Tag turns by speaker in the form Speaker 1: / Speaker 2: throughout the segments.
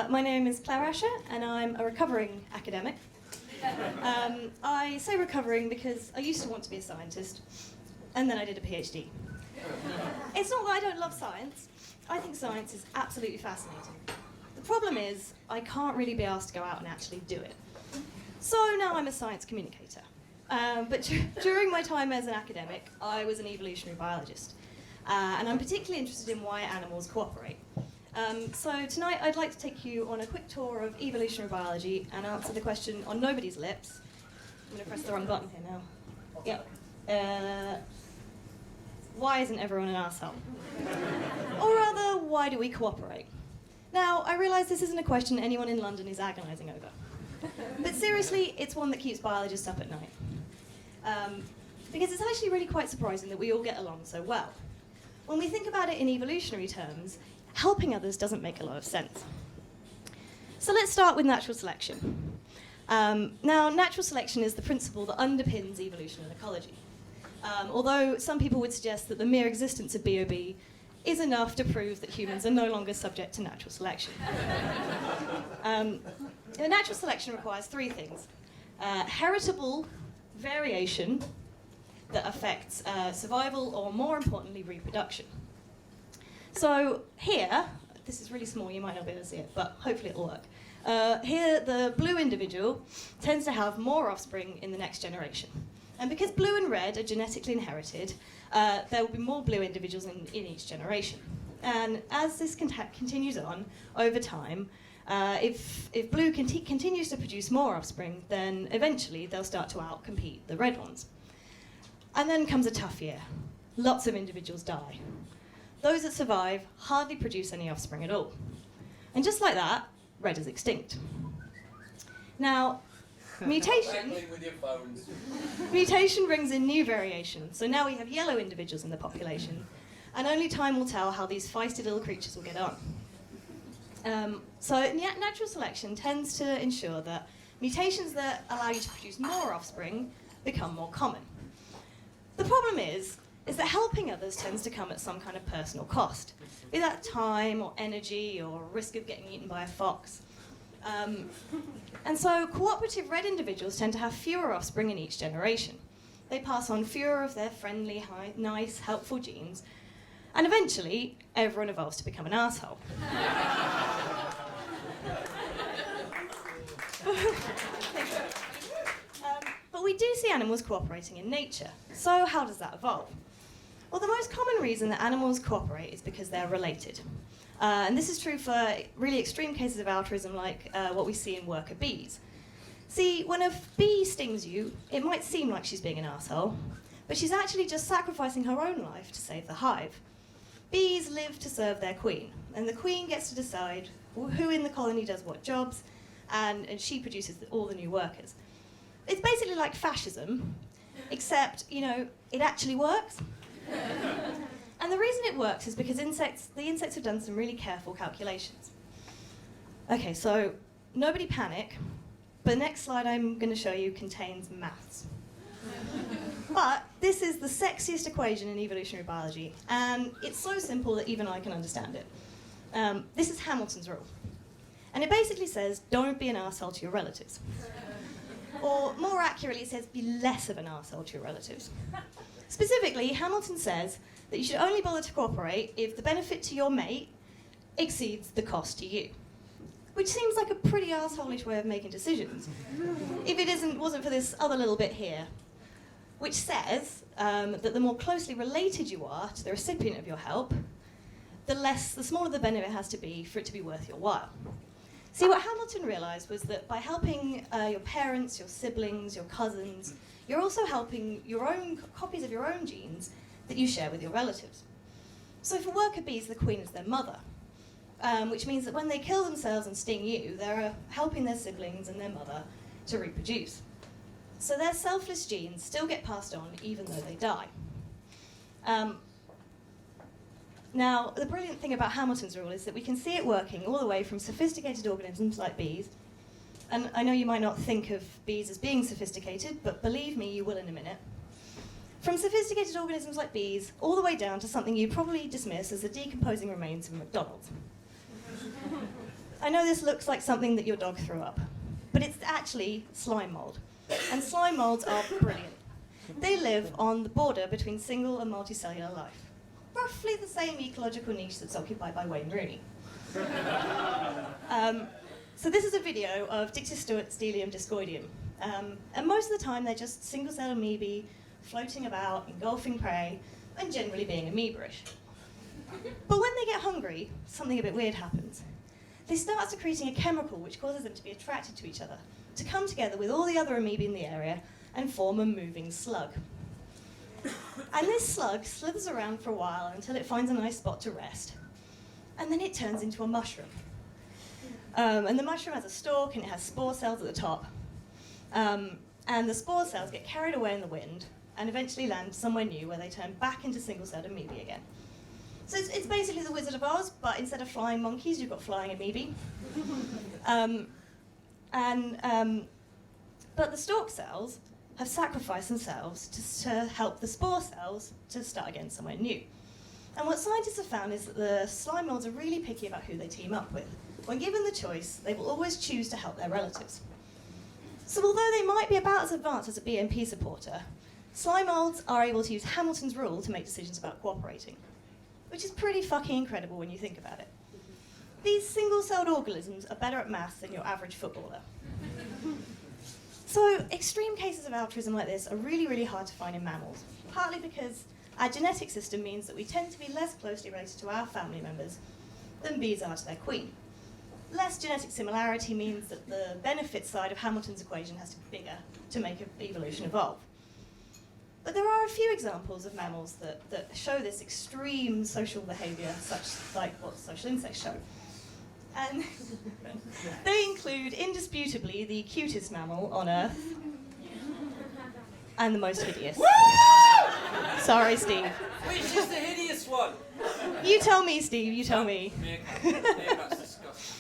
Speaker 1: My name is Claire Asher, and I'm a recovering academic. I say recovering because I used to want to be a scientist, and then I did a PhD. It's not that I don't love science. I think science is absolutely fascinating. The problem is, I can't really be asked to go out and actually do it. So now I'm a science communicator. But during my time as an academic, I was an evolutionary biologist. And I'm particularly interested in why animals cooperate. So tonight I'd like to take you on a quick tour of evolutionary biology and answer the question on nobody's lips. I'm going to press the wrong button here now. Yeah. Why isn't everyone an arsehole? Or rather, why do we cooperate? Now, I realise this isn't a question anyone in London is agonising over. But seriously, it's one that keeps biologists up at night. Because it's actually really quite surprising that we all get along so well. When we think about it in evolutionary terms, helping others doesn't make a lot of sense. So let's start with natural selection. Now, natural selection is the principle that underpins evolution and ecology. Although some people would suggest that the mere existence of BOB is enough to prove that humans are no longer subject to natural selection. Natural selection requires three things. Heritable variation that affects survival or, more importantly, reproduction. So here, this is really small, you might not be able to see it, but hopefully it'll work. Here, the blue individual tends to have more offspring in the next generation. And because blue and red are genetically inherited, there will be more blue individuals in each generation. And as this continues on over time, if blue continues to produce more offspring, then eventually they'll start to outcompete the red ones. And then comes a tough year. Lots of individuals die. Those that survive hardly produce any offspring at all. And just like that, red is extinct. Now, mutation brings in new variation. So now we have yellow individuals in the population, and only time will tell how these feisty little creatures will get on. So natural selection tends to ensure that mutations that allow you to produce more offspring become more common. The problem is that helping others tends to come at some kind of personal cost, be that time or energy or risk of getting eaten by a fox. And so cooperative red individuals tend to have fewer offspring in each generation. They pass on fewer of their friendly, nice, helpful genes, and eventually everyone evolves to become an arsehole. But we do see animals cooperating in nature. So how does that evolve? Well, the most common reason that animals cooperate is because they're related. And this is true for really extreme cases of altruism, like what we see in worker bees. See, when a bee stings you, it might seem like she's being an arsehole, but she's actually just sacrificing her own life to save the hive. Bees live to serve their queen, and the queen gets to decide who in the colony does what jobs, and she produces all the new workers. It's basically like fascism, except, it actually works. And the reason it works is because the insects have done some really careful calculations. Okay, so nobody panic, but the next slide I'm going to show you contains maths. But this is the sexiest equation in evolutionary biology, and it's so simple that even I can understand it. This is Hamilton's rule. And it basically says, don't be an arsehole to your relatives. Or more accurately, it says, be less of an arsehole to your relatives. Specifically, Hamilton says that you should only bother to cooperate if the benefit to your mate exceeds the cost to you. Which seems like a pretty arsehole-ish way of making decisions. If it wasn't for this other little bit here, which says that the more closely related you are to the recipient of your help, the smaller the benefit has to be for it to be worth your while. See, what Hamilton realised was that by helping your parents, your siblings, your cousins, you're also helping your own copies of your own genes that you share with your relatives. So for worker bees, the queen is their mother, which means that when they kill themselves and sting you, they're helping their siblings and their mother to reproduce. So their selfless genes still get passed on even though they die. Now, the brilliant thing about Hamilton's rule is that we can see it working all the way from sophisticated organisms like bees, and I know you might not think of bees as being sophisticated, but believe me, you will in a minute. From sophisticated organisms like bees, all the way down to something you probably dismiss as the decomposing remains of McDonald's. I know this looks like something that your dog threw up, but it's actually slime mold. And slime molds are brilliant. They live on the border between single and multicellular life. Roughly the same ecological niche that's occupied by Wayne Rooney. So this is a video of Dictystelium discoideum. And most of the time they're just single-cell amoebae floating about, engulfing prey, and generally being amoeba-ish. But when they get hungry, something a bit weird happens. They start secreting a chemical which causes them to be attracted to each other, to come together with all the other amoebae in the area and form a moving slug. And this slug slithers around for a while until it finds a nice spot to rest. And then it turns into a mushroom. And the mushroom has a stalk and it has spore cells at the top. And the spore cells get carried away in the wind and eventually land somewhere new where they turn back into single-celled amoebae again. So it's basically the Wizard of Oz, but instead of flying monkeys, you've got flying amoebae. But the stalk cells have sacrificed themselves to help the spore cells to start again somewhere new. And what scientists have found is that the slime molds are really picky about who they team up with. When given the choice, they will always choose to help their relatives. So although they might be about as advanced as a BNP supporter, slime molds are able to use Hamilton's rule to make decisions about cooperating, which is pretty fucking incredible when you think about it. These single-celled organisms are better at maths than your average footballer. So extreme cases of altruism like this are really, really hard to find in mammals, partly because our genetic system means that we tend to be less closely related to our family members than bees are to their queen. Less genetic similarity means that the benefit side of Hamilton's equation has to be bigger to make evolution evolve. But there are a few examples of mammals that show this extreme social behaviour, such like what social insects show. And they include, indisputably, the cutest mammal on Earth and the most hideous. Sorry, Steve.
Speaker 2: Which is the hideous one?
Speaker 1: You tell me, Steve, you tell me.
Speaker 2: Meerkat's disgusting.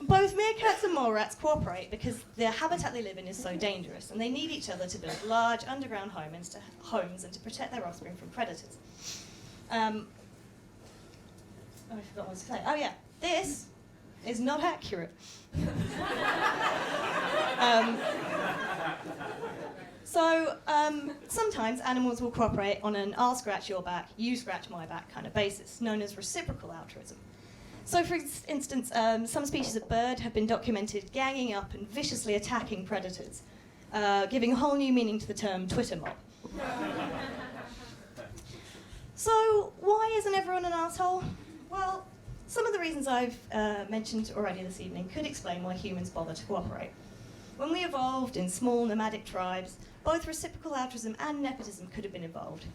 Speaker 1: Both meerkats and mole rats cooperate because the habitat they live in is so dangerous, and they need each other to build large underground homes and to protect their offspring from predators. I forgot what I was saying. Oh yeah, this is not accurate. Sometimes animals will cooperate on an I'll scratch your back, you scratch my back kind of basis, known as reciprocal altruism. So, for instance, some species of bird have been documented ganging up and viciously attacking predators, giving a whole new meaning to the term Twitter mob. So, why isn't everyone an asshole? Well, some of the reasons I've mentioned already this evening could explain why humans bother to cooperate. When we evolved in small nomadic tribes, both reciprocal altruism and nepotism could have been involved.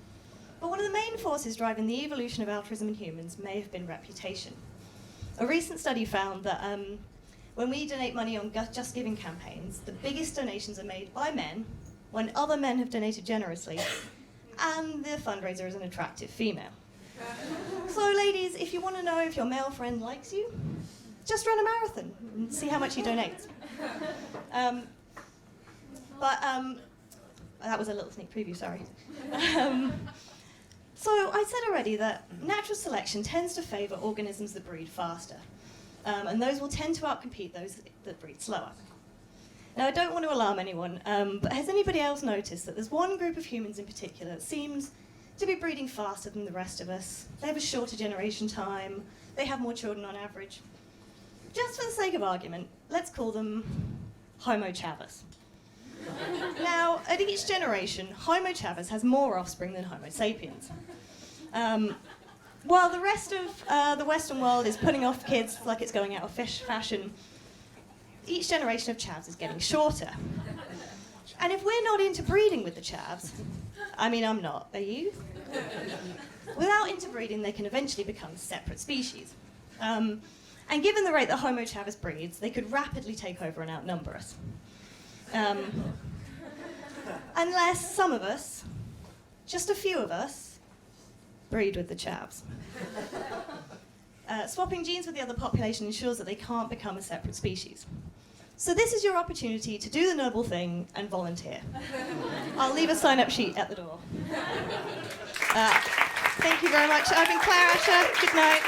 Speaker 1: But one of the main forces driving the evolution of altruism in humans may have been reputation. A recent study found that when we donate money on Just Giving campaigns, the biggest donations are made by men when other men have donated generously, and the fundraiser is an attractive female. So ladies, if you want to know if your male friend likes you, just run a marathon and see how much he donates. That was a little sneak preview, sorry. So I said already that natural selection tends to favour organisms that breed faster, and those will tend to outcompete those that breed slower. Now I don't want to alarm anyone, but has anybody else noticed that there's one group of humans in particular that seems to be breeding faster than the rest of us? They have a shorter generation time, they have more children on average. Just for the sake of argument, let's call them Homo chavus. Now, at each generation, Homo chavus has more offspring than Homo sapiens. While the rest of the Western world is putting off kids like it's going out of fashion, each generation of chavs is getting shorter. And if we're not into breeding with the chavs, I mean, I'm not, are you? Without interbreeding, they can eventually become separate species. And given the rate that Homo chavus breeds, they could rapidly take over and outnumber us. Unless some of us, just a few of us, breed with the chavs. Swapping genes with the other population ensures that they can't become a separate species. So this is your opportunity to do the noble thing and volunteer. I'll leave a sign-up sheet at the door. Thank you very much. I've been Claire Asher. Good night.